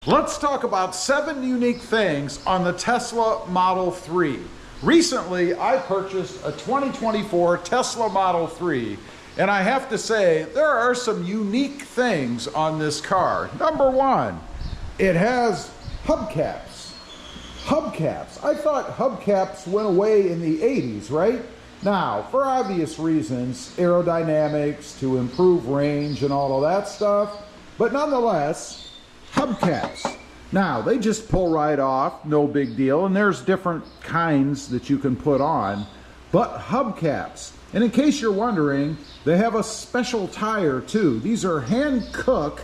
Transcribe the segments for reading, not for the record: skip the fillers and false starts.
Let's talk about 7 unique things on the Tesla Model 3. Recently, I purchased a 2024 Tesla Model 3, and I have to say, there are some unique things on this car. Number one, it has hubcaps. Hubcaps. I thought hubcaps went away in the 80s, right? Now, for obvious reasons, aerodynamics, to improve range and all of that stuff, but nonetheless, hubcaps. Now, they just pull right off, no big deal, and there's different kinds that you can put on, but hubcaps. And in case you're wondering, they have a special tire too. These are Hankook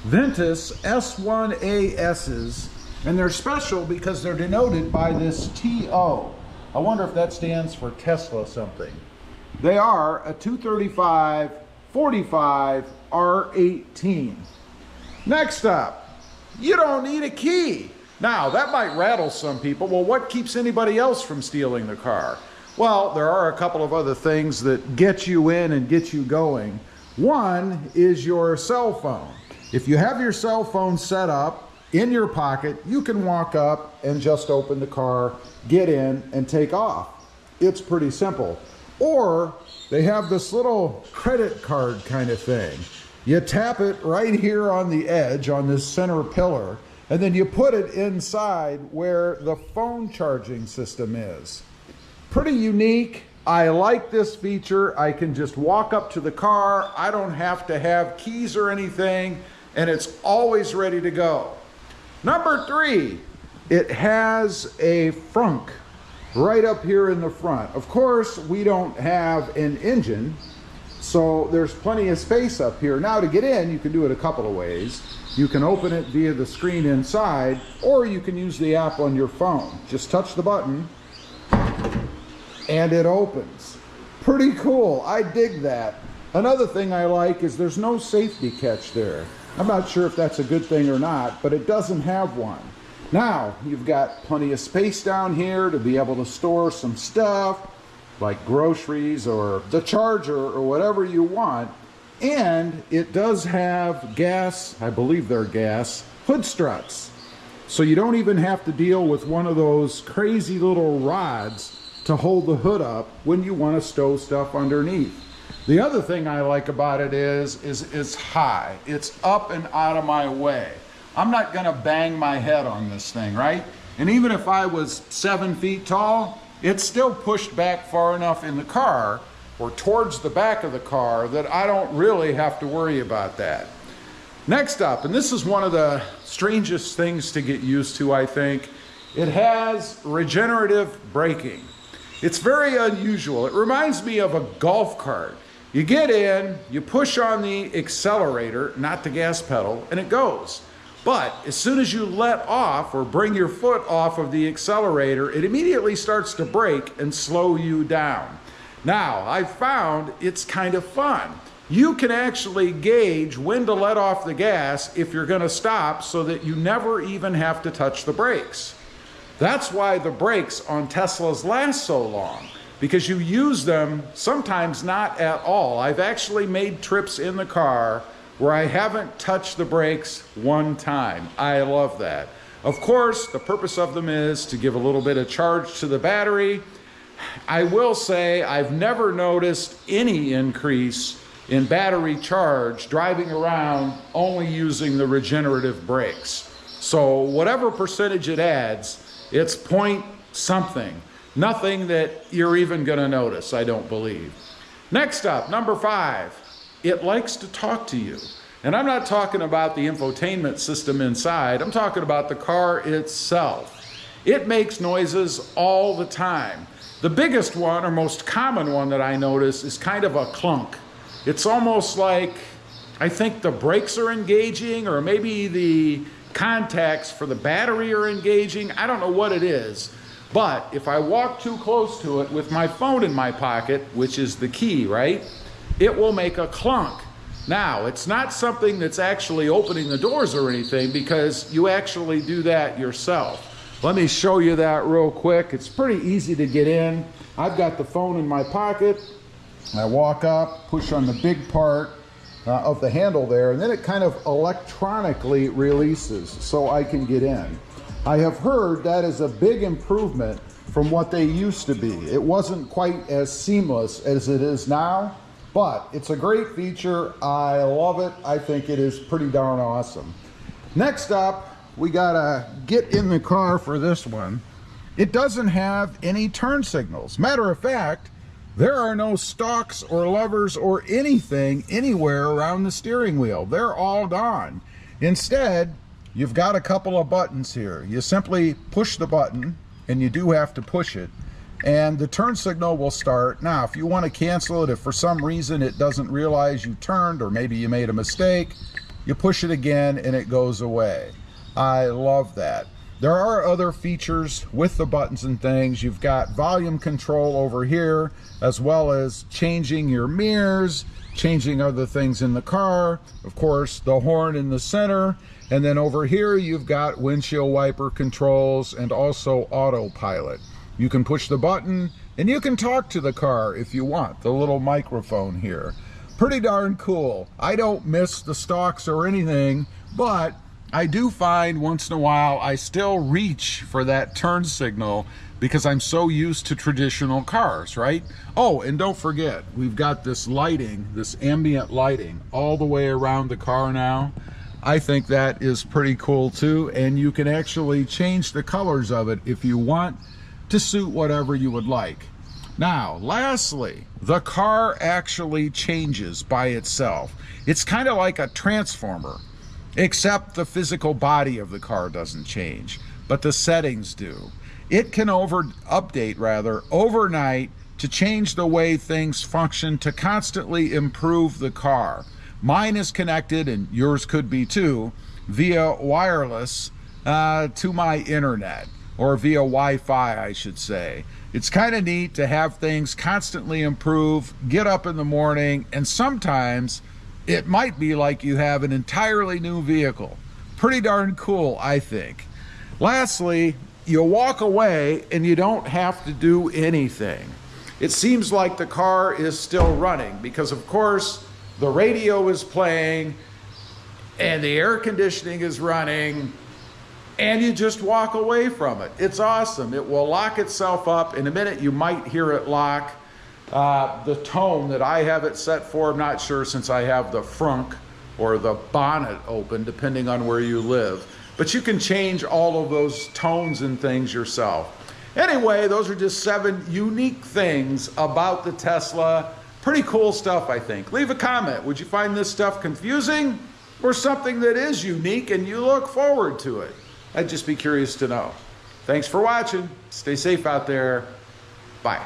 Ventus S1ASs, and they're special because they're denoted by this TO. I wonder if that stands for Tesla something. They are a 235/45 R18. Next up, you don't need a key. Now, that might rattle some people. Well, what keeps anybody else from stealing the car? Well, there are a couple of other things that get you in and get you going. One is your cell phone. If you have your cell phone set up in your pocket, you can walk up and just open the car, get in, and take off. It's pretty simple. Or they have this little credit card kind of thing. You tap it right here on the edge, on this center pillar, and then you put it inside where the phone charging system is. Pretty unique. I like this feature. I can just walk up to the car. I don't have to have keys or anything, and it's always ready to go. Number 3, it has a frunk right up here in the front. Of course, we don't have an engine, so there's plenty of space up here. Now, to get in, you can do it a couple of ways. You can open it via the screen inside, or you can use the app on your phone. Just touch the button, and it opens. Pretty cool. I dig that. Another thing I like is there's no safety catch there. I'm not sure if that's a good thing or not, but it doesn't have one. Now, you've got plenty of space down here to be able to store some stuff, like groceries or the charger or whatever you want. And it does have gas, I believe they're gas, hood struts. So you don't even have to deal with one of those crazy little rods to hold the hood up when you want to stow stuff underneath. The other thing I like about it is it's high. It's up and out of my way. I'm not gonna bang my head on this thing, right? And even if I was 7 feet tall, it's still pushed back far enough in the car or towards the back of the car that I don't really have to worry about that. Next up, and this is one of the strangest things to get used to, I think, it has regenerative braking. It's very unusual. It reminds me of a golf cart. You get in, you push on the accelerator, not the gas pedal, and it goes. But as soon as you let off or bring your foot off of the accelerator, it immediately starts to brake and slow you down. Now, I've found it's kind of fun. You can actually gauge when to let off the gas if you're going to stop so that you never even have to touch the brakes. That's why the brakes on Teslas last so long, because you use them sometimes not at all. I've actually made trips in the car where I haven't touched the brakes one time. I love that. Of course, the purpose of them is to give a little bit of charge to the battery. I will say I've never noticed any increase in battery charge driving around only using the regenerative brakes. So whatever percentage it adds, it's point something. Nothing that you're even gonna notice, I don't believe. Next up, number 5, it likes to talk to you. And I'm not talking about the infotainment system inside, I'm talking about the car itself. It makes noises all the time. The biggest one, or most common one that I notice, is kind of a clunk. It's almost like, I think the brakes are engaging, or maybe the contacts for the battery are engaging. I don't know what it is. But if I walk too close to it with my phone in my pocket, which is the key, right? It will make a clunk. Now, it's not something that's actually opening the doors or anything, because you actually do that yourself. Let me show you that real quick. It's pretty easy to get in. I've got the phone in my pocket. I walk up, push on the big part, of the handle there, and then it kind of electronically releases so I can get in. I have heard that is a big improvement from what they used to be. It wasn't quite as seamless as it is now, but it's a great feature. I love it. I think it is pretty darn awesome. Next up, we gotta get in the car for this one. It doesn't have any turn signals. Matter of fact, there are no stalks or levers or anything anywhere around the steering wheel. They're all gone. Instead, you've got a couple of buttons here. You simply push the button, and you do have to push it, and the turn signal will start. Now, if you want to cancel it, if for some reason it doesn't realize you turned, or maybe you made a mistake, you push it again and it goes away. I love that. There are other features with the buttons and things. You've got volume control over here, as well as changing your mirrors, changing other things in the car, of course the horn in the center, and then over here you've got windshield wiper controls and also autopilot. You can push the button and you can talk to the car if you want, the little microphone here. Pretty darn cool. I don't miss the stalks or anything, but I do find once in a while I still reach for that turn signal because I'm so used to traditional cars, right? Oh, and don't forget, we've got this lighting, this ambient lighting all the way around the car now. I think that is pretty cool too, and you can actually change the colors of it if you want to suit whatever you would like. Now, lastly, the car actually changes by itself. It's kind of like a transformer, except the physical body of the car doesn't change, but the settings do. It can update overnight to change the way things function to constantly improve the car. Mine is connected, and yours could be too, via wireless to my internet, or via Wi-Fi, I should say. It's kind of neat to have things constantly improve, get up in the morning, and sometimes it might be like you have an entirely new vehicle. Pretty darn cool, I think. Lastly, you walk away and you don't have to do anything. It seems like the car is still running because, of course, the radio is playing and the air conditioning is running, and you just walk away from it. It's awesome. It will lock itself up. In a minute, you might hear it lock. The tone that I have it set for, I'm not sure since I have the frunk or the bonnet open, depending on where you live. But you can change all of those tones and things yourself. Anyway, those are just 7 unique things about the Tesla. Pretty cool stuff, I think. Leave a comment. Would you find this stuff confusing or something that is unique and you look forward to it? I'd just be curious to know. Thanks for watching. Stay safe out there. Bye.